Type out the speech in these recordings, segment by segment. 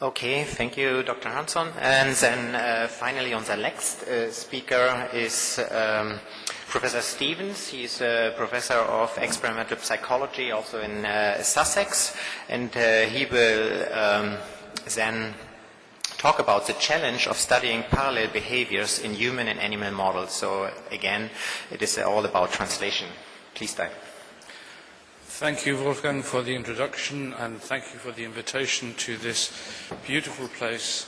Okay, thank you, Dr. Hansson. And then finally on the next speaker is Professor Stephens. He's a professor of experimental psychology also in Sussex, and he will then talk about the challenge of studying parallel behaviors in human and animal models. So again, it is all about translation. Please, Dai. Thank you, Wolfgang, for the introduction, and thank you for the invitation to this beautiful place.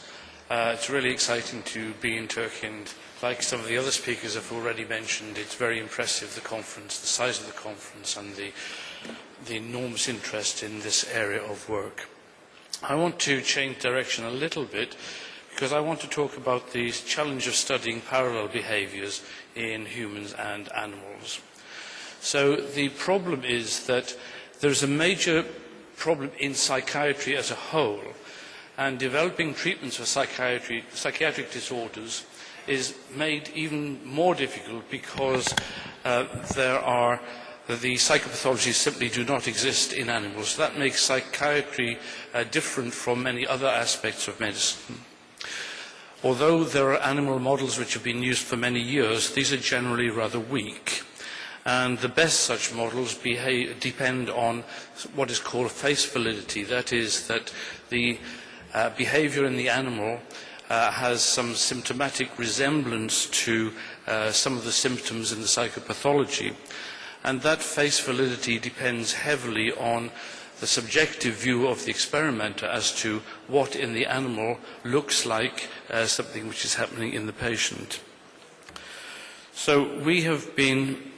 It's really exciting to be in Turkey, and like some of the other speakers have already mentioned, it's very impressive, the conference, the size of the conference, and the enormous interest in this area of work. I want to change direction a little bit, because I want to talk about the challenge of studying parallel behaviors in humans and animals. So the problem is that there's a major problem in psychiatry as a whole, and developing treatments for psychiatric disorders is made even more difficult because the psychopathologies simply do not exist in animals. That makes psychiatry different from many other aspects of medicine. Although there are animal models which have been used for many years, these are generally rather weak. And the best such models depend on what is called face validity. That is, that the behavior in the animal has some symptomatic resemblance to some of the symptoms in the psychopathology. And that face validity depends heavily on the subjective view of the experimenter as to what in the animal looks like something which is happening in the patient. So we have been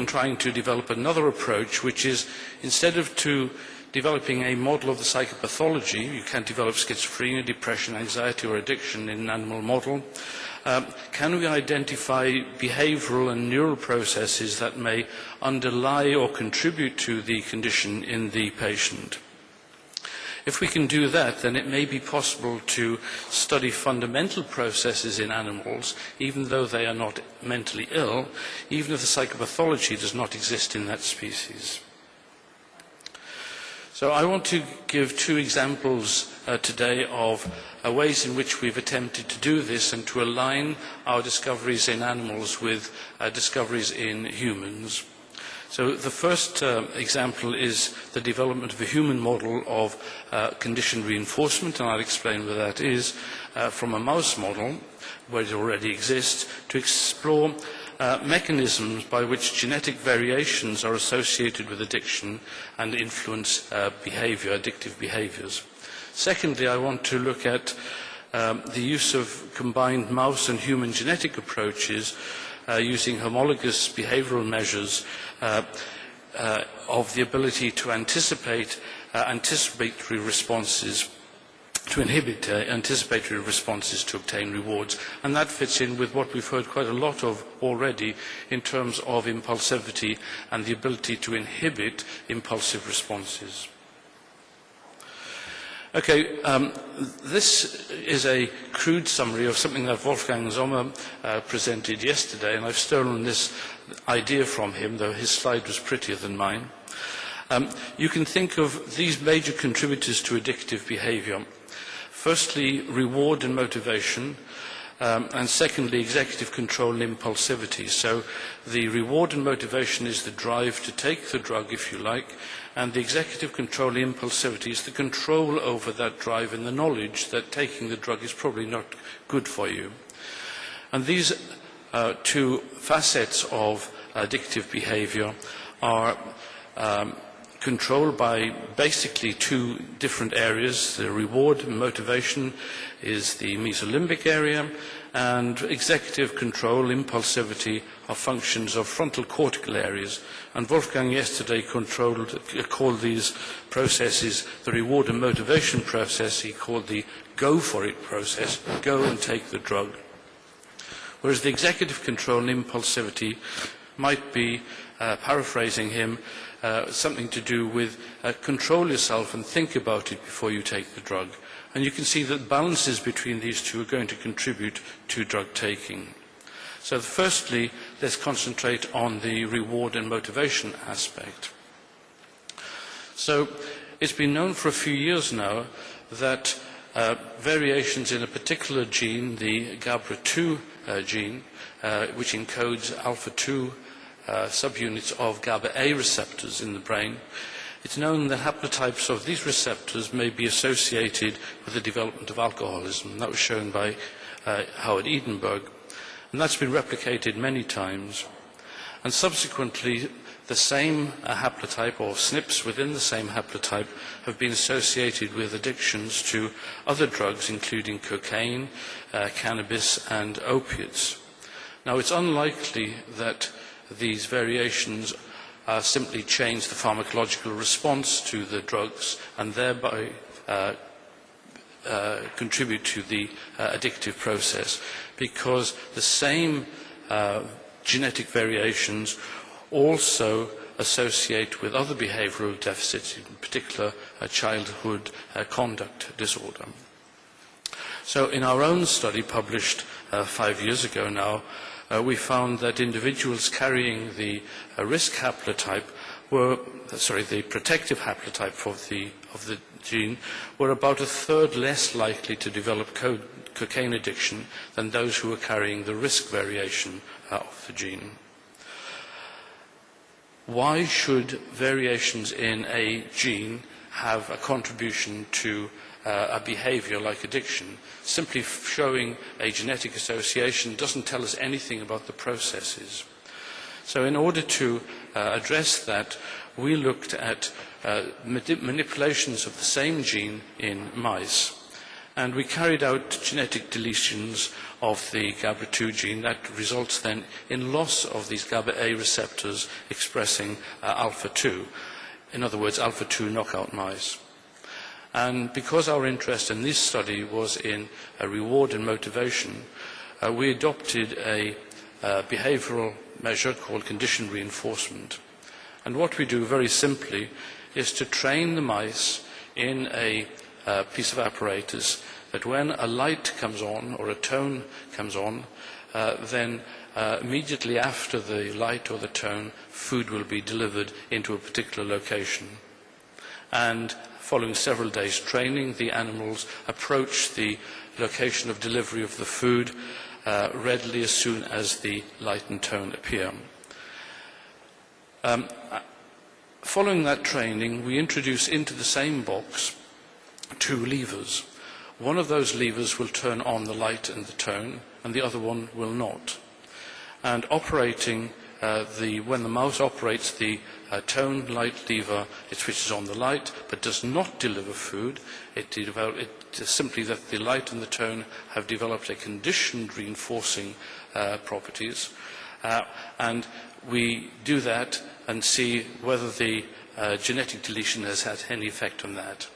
trying to develop another approach, which is, instead of developing a model of the psychopathology, you can't develop schizophrenia, depression, anxiety or addiction in an animal model, can we identify behavioral and neural processes that may underlie or contribute to the condition in the patient? If we can do that, then it may be possible to study fundamental processes in animals, even though they are not mentally ill, even if the psychopathology does not exist in that species. So I want to give two examples today of ways in which we've attempted to do this and to align our discoveries in animals with discoveries in humans. So the first example is the development of a human model of conditioned reinforcement, and I'll explain what that is, from a mouse model, where it already exists, to explore mechanisms by which genetic variations are associated with addiction and influence behavior, addictive behaviors. Secondly, I want to look at the use of combined mouse and human genetic approaches using homologous behavioral measures of the ability to anticipate anticipatory responses, to inhibit anticipatory responses to obtain rewards. And that fits in with what we've heard quite a lot of already in terms of impulsivity and the ability to inhibit impulsive responses. Okay, this is a crude summary of something that Wolfgang Sommer presented yesterday, and I've stolen this idea from him, though his slide was prettier than mine. You can think of these major contributors to addictive behavior. Firstly, reward and motivation, and secondly, executive control and impulsivity. So the reward and motivation is the drive to take the drug, if you like, and the executive control and impulsivity is the control over that drive and the knowledge that taking the drug is probably not good for you. And these two facets of addictive behavior are controlled by basically two different areas. The reward and motivation is the mesolimbic area, and executive control, impulsivity, are functions of frontal cortical areas. And Wolfgang yesterday called these processes the reward and motivation process. He called the go for it process, go and take the drug. Whereas the executive control and impulsivity might be, paraphrasing him, something to do with control yourself and think about it before you take the drug. And you can see that balances between these two are going to contribute to drug taking. So firstly, let's concentrate on the reward and motivation aspect. So it's been known for a few years now that variations in a particular gene, the GABRA2 gene, which encodes alpha-2 subunits of GABA-A receptors in the brain, it's known that haplotypes of these receptors may be associated with the development of alcoholism. That was shown by Howard Edenberg, and that's been replicated many times. And subsequently, the same haplotype, or SNPs within the same haplotype, have been associated with addictions to other drugs, including cocaine, cannabis, and opiates. Now, it's unlikely that these variations simply change the pharmacological response to the drugs and thereby contribute to the addictive process, because the same genetic variations also associate with other behavioral deficits, in particular childhood conduct disorder. So in our own study published 5 years ago now, we found that individuals carrying the risk haplotype the protective haplotype of the gene were about a third less likely to develop cocaine addiction than those who were carrying the risk variation of the gene. Why should variations in a gene have a contribution to a behavior like addiction? Simply showing a genetic association doesn't tell us anything about the processes. So in order to address that, we looked at manipulations of the same gene in mice. And we carried out genetic deletions of the GABA2 gene. That results then in loss of these GABA-A receptors expressing alpha-2. In other words, alpha-2 knockout mice. And because our interest in this study was in reward and motivation, we adopted a behavioral measure called conditioned reinforcement. And what we do very simply is to train the mice in a piece of apparatus that when a light comes on or a tone comes on, then immediately after the light or the tone, food will be delivered into a particular location. And following several days' training, the animals approach the location of delivery of the food readily as soon as the light and tone appear. Following that training, we introduce into the same box 2 levers. One of those levers will turn on the light and the tone, and the other one will not. And operating when the mouse operates the tone light lever, it switches on the light, but does not deliver food. It is simply that the light and the tone have developed a conditioned reinforcing properties, and we do that and see whether the genetic deletion has had any effect on that.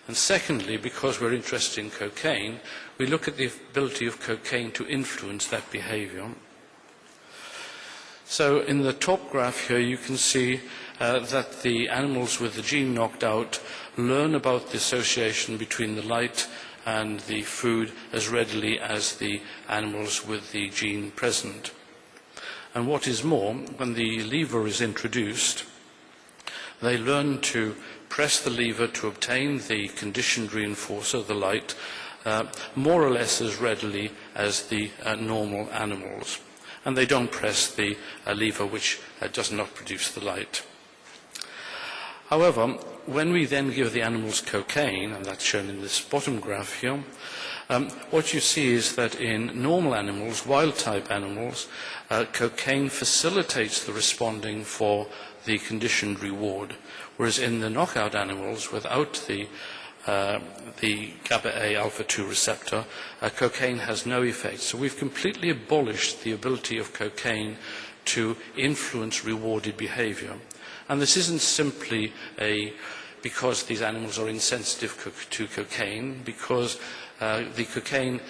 And secondly, because we're interested in cocaine, we look at the ability of cocaine to influence that behavior. So in the top graph here, you can see that the animals with the gene knocked out learn about the association between the light and the food as readily as the animals with the gene present. And what is more, when the lever is introduced, they learn to press the lever to obtain the conditioned reinforcer, the light, more or less as readily as the normal animals. And they don't press the lever which does not produce the light. However, when we then give the animals cocaine, and that's shown in this bottom graph here, what you see is that in normal animals, wild-type animals, cocaine facilitates the responding for the conditioned reward, whereas in the knockout animals, without the GABA-A alpha-2 receptor, cocaine has no effect. So we've completely abolished the ability of cocaine to influence rewarded behavior. And this isn't simply because these animals are insensitive to cocaine, because the cocaine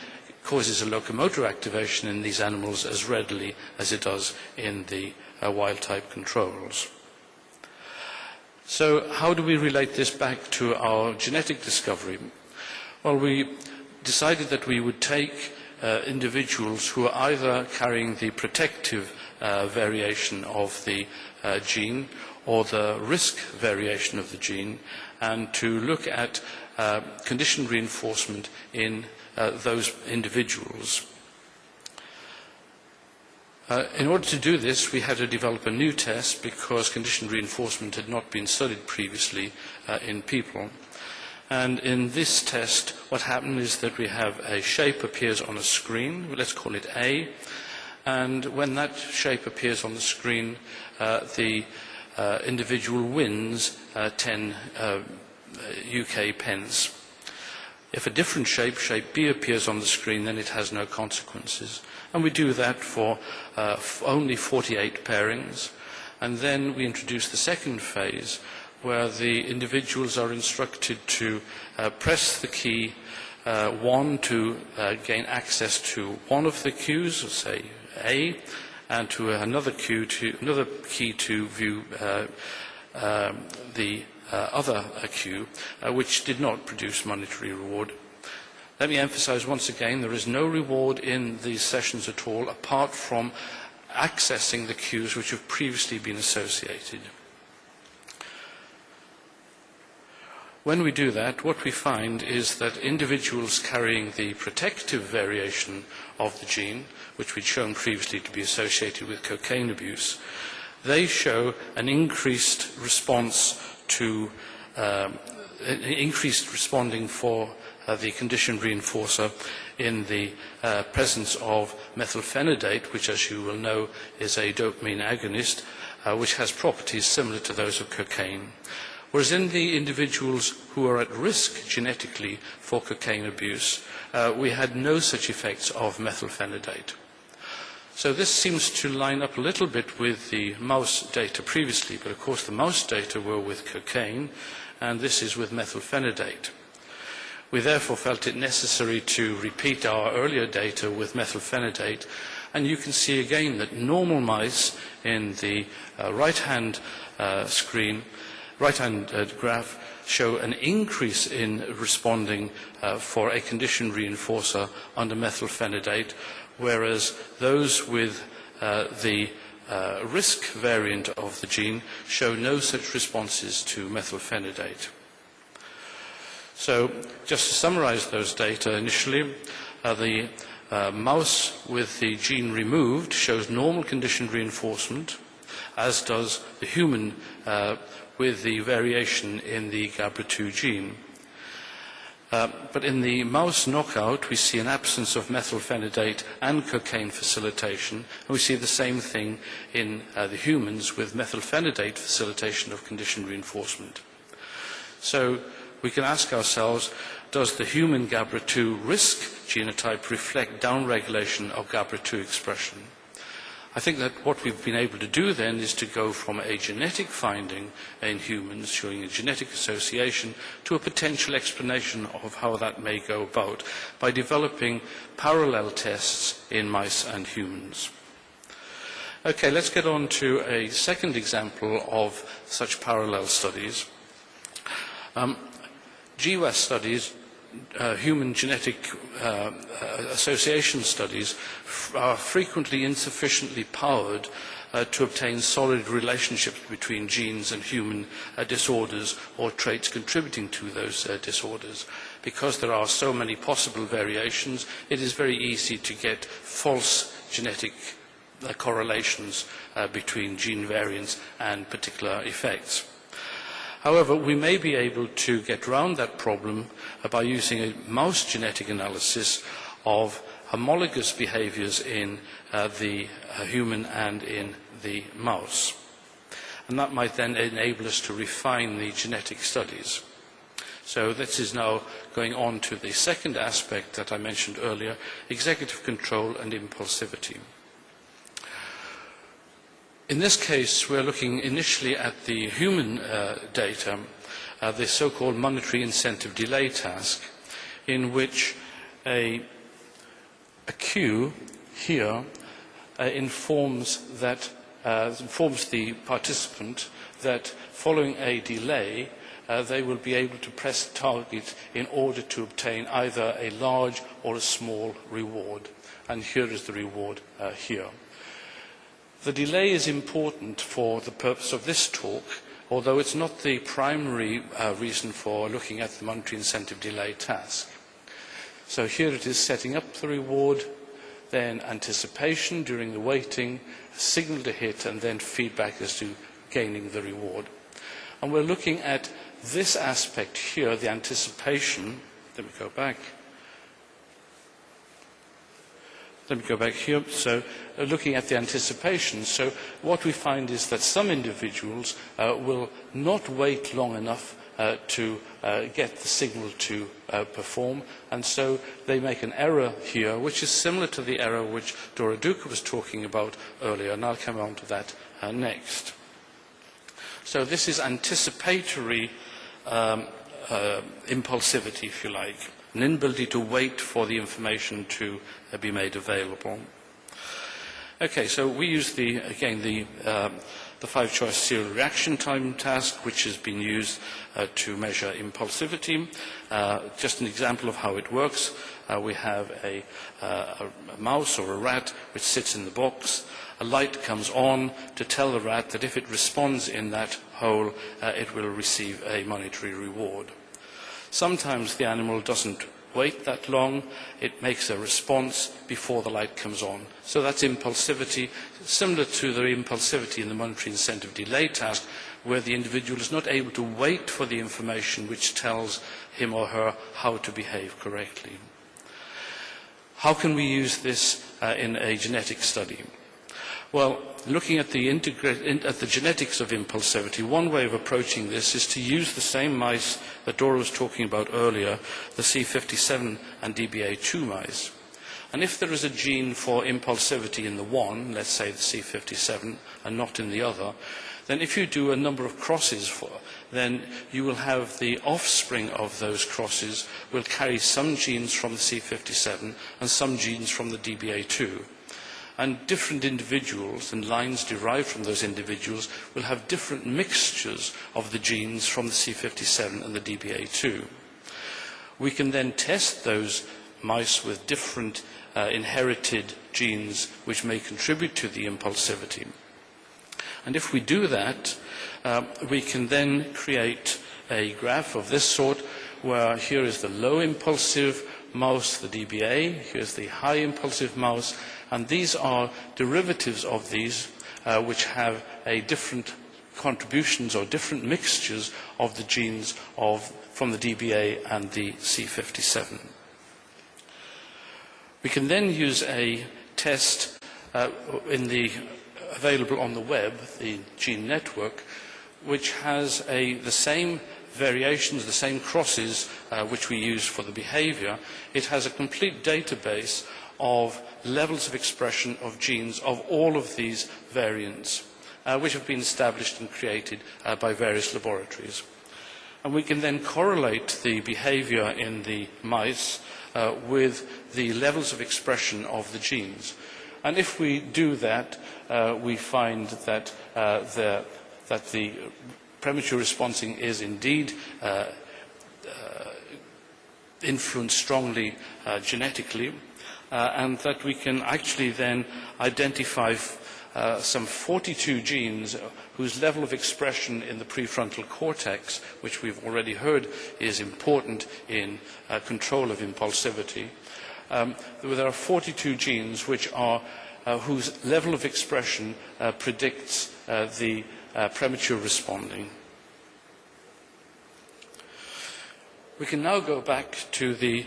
causes a locomotor activation in these animals as readily as it does in the wild-type controls. So how do we relate this back to our genetic discovery? Well, we decided that we would take individuals who are either carrying the protective variation of the gene or the risk variation of the gene, and to look at conditioned reinforcement in those individuals. In order to do this, we had to develop a new test because conditioned reinforcement had not been studied previously in people. And in this test, what happened is that we have a shape appears on a screen, let's call it A, and when that shape appears on the screen, the individual wins 10 UK pence. If a different shape, shape B, appears on the screen, then it has no consequences. And we do that for only 48 pairings. And then we introduce the second phase, where the individuals are instructed to press the key 1 to gain access to one of the cues, say A, and to another key to view the other cue, which did not produce monetary reward. Let me emphasize once again, there is no reward in these sessions at all, apart from accessing the cues which have previously been associated. When we do that, what we find is that individuals carrying the protective variation of the gene, which we'd shown previously to be associated with cocaine abuse, they show an increased response to, increased responding for the conditioned reinforcer in the presence of methylphenidate, which, as you will know, is a dopamine agonist, which has properties similar to those of cocaine. Whereas in the individuals who are at risk genetically for cocaine abuse, we had no such effects of methylphenidate. So this seems to line up a little bit with the mouse data previously, but of course the mouse data were with cocaine, and this is with methylphenidate. We therefore felt it necessary to repeat our earlier data with methylphenidate, and you can see again that normal mice in the right-hand graph show an increase in responding for a conditioned reinforcer under methylphenidate, whereas those with the risk variant of the gene show no such responses to methylphenidate. So, just to summarize those data initially, the mouse with the gene removed shows normal conditioned reinforcement, as does the human with the variation in the GABRA2 gene. But in the mouse knockout, we see an absence of methylphenidate and cocaine facilitation, and we see the same thing in the humans with methylphenidate facilitation of conditioned reinforcement. So we can ask ourselves, does the human GABRA2 risk genotype reflect downregulation of GABRA2 expression? I think that what we've been able to do then is to go from a genetic finding in humans showing a genetic association to a potential explanation of how that may go about by developing parallel tests in mice and humans. Okay, let's get on to a second example of such parallel studies. GWAS studies, human genetic association studies, are frequently insufficiently powered to obtain solid relationships between genes and human disorders or traits contributing to those disorders. Because there are so many possible variations, it is very easy to get false genetic correlations between gene variants and particular effects. However, we may be able to get around that problem by using a mouse genetic analysis of homologous behaviors in the human and in the mouse. And that might then enable us to refine the genetic studies. So this is now going on to the second aspect that I mentioned earlier, executive control and impulsivity. In this case, we're looking initially at the human data, the so-called monetary incentive delay task, in which a cue here informs the participant that following a delay, they will be able to press target in order to obtain either a large or a small reward. And here is the reward here. The delay is important for the purpose of this talk, although it's not the primary reason for looking at the monetary incentive delay task. So here it is setting up the reward, then anticipation during the waiting, a signal to hit, and then feedback as to gaining the reward. And we're looking at this aspect here, the anticipation. Let me go back. Here. So looking at the anticipation, so what we find is that some individuals will not wait long enough to get the signal to perform, and so they make an error here, which is similar to the error which Dora Duca was talking about earlier, and I'll come on to that next. So this is anticipatory impulsivity, if you like, an inability to wait for the information to be made available. Okay, so we use the 5-choice serial reaction time task, which has been used to measure impulsivity. Just an example of how it works. We have a mouse or a rat which sits in the box. A light comes on to tell the rat that if it responds in that hole, it will receive a monetary reward. Sometimes the animal doesn't wait that long. It makes a response before the light comes on. So that's impulsivity, similar to the impulsivity in the monetary incentive delay task, where the individual is not able to wait for the information which tells him or her how to behave correctly. How can we use this in a genetic study? Well, looking at the genetics of impulsivity, one way of approaching this is to use the same mice that Dora was talking about earlier, the C57 and DBA2 mice. And if there is a gene for impulsivity in the one, let's say the C57, and not in the other, then if you do a number of crosses then you will have the offspring of those crosses will carry some genes from the C57 and some genes from the DBA2. And different individuals and lines derived from those individuals will have different mixtures of the genes from the C57 and the DBA2. We can then test those mice with different inherited genes which may contribute to the impulsivity. And if we do that, we can then create a graph of this sort, where here is the low impulsive mouse, the DBA, here's the high impulsive mouse, and these are derivatives of these which have a different contributions or different mixtures of the genes from the DBA and the C57. We can then use a test available on the web, the gene network, which has the same variations, the same crosses which we use for the behavior. It has a complete database of levels of expression of genes of all of these variants, which have been established and created by various laboratories. And we can then correlate the behavior in the mice with the levels of expression of the genes. And if we do that, we find that the premature responding is indeed influenced strongly genetically, and that we can actually then identify some 42 genes whose level of expression in the prefrontal cortex, which we've already heard is important in control of impulsivity. There are 42 genes which are whose level of expression predicts the premature responding. We can now go back to the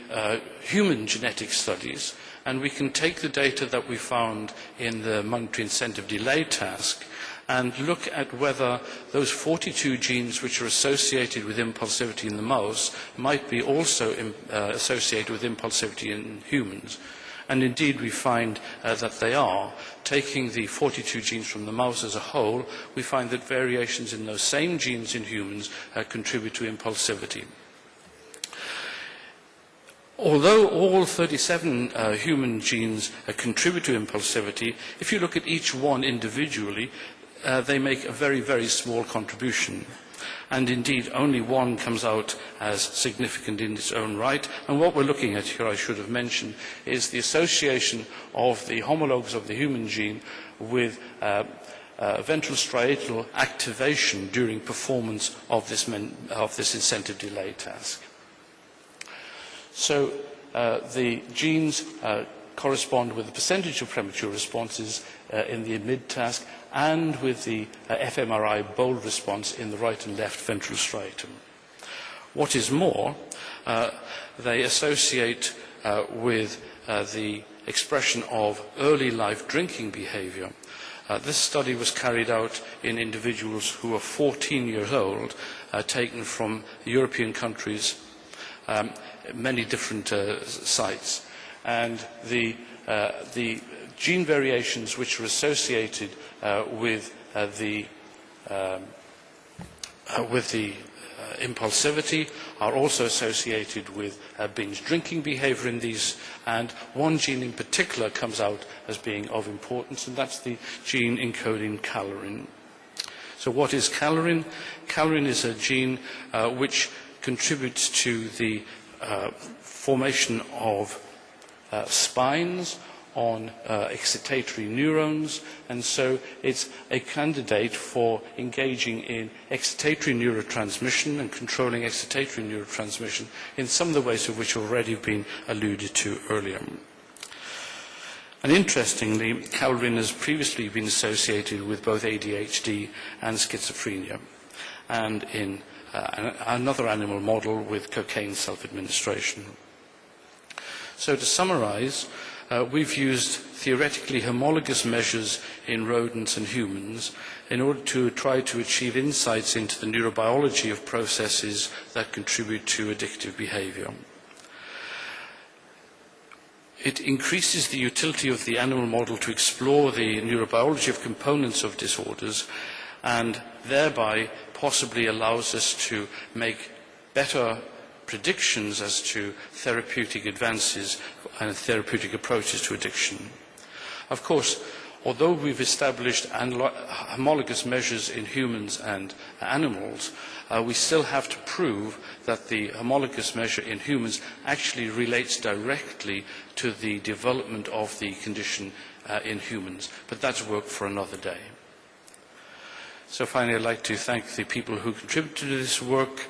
human genetic studies, and we can take the data that we found in the monetary incentive delay task and look at whether those 42 genes which are associated with impulsivity in the mouse might be also associated with impulsivity in humans. And indeed we find that they are. Taking the 42 genes from the mouse as a whole, we find that variations in those same genes in humans contribute to impulsivity. Although all 37 human genes contribute to impulsivity, if you look at each one individually, they make a very, very small contribution. and indeed only one comes out as significant in its own right. And what we're looking at here, I should have mentioned, is the association of the homologues of the human gene with ventral striatal activation during performance of this incentive delay task. So the genes correspond with the percentage of premature responses in the mid-task and with the fMRI bold response in the right and left ventral striatum. What is more, they associate with the expression of early life drinking behavior. This study was carried out in individuals who were 14 years old, taken from European countries, many different sites. And the gene variations which are associated with the impulsivity are also associated with binge drinking behavior in these, and one gene in particular comes out as being of importance, and that's the gene encoding calorin. So what is calorin? Calorin is a gene which contributes to the formation of spines on excitatory neurons, and so it's a candidate for engaging in excitatory neurotransmission and controlling excitatory neurotransmission in some of the ways of which have already been alluded to earlier. And interestingly, calorin has previously been associated with both ADHD and schizophrenia, and in another animal model with cocaine self-administration. So to summarize, we've used theoretically homologous measures in rodents and humans in order to try to achieve insights into the neurobiology of processes that contribute to addictive behavior. It increases the utility of the animal model to explore the neurobiology of components of disorders, and thereby possibly allows us to make better predictions as to therapeutic advances and therapeutic approaches to addiction. Of course, although we've established homologous measures in humans and animals, we still have to prove that the homologous measure in humans actually relates directly to the development of the condition in humans. But that's work for another day. So finally, I'd like to thank the people who contributed to this work.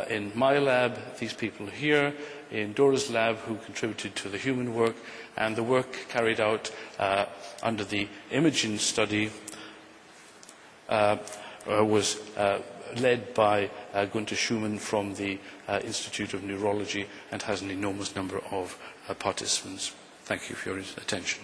In my lab, these people here, in Dora's lab, who contributed to the human work, and the work carried out under the Imogen study was led by Gunther Schumann from the Institute of Neurology and has an enormous number of participants. Thank you for your attention.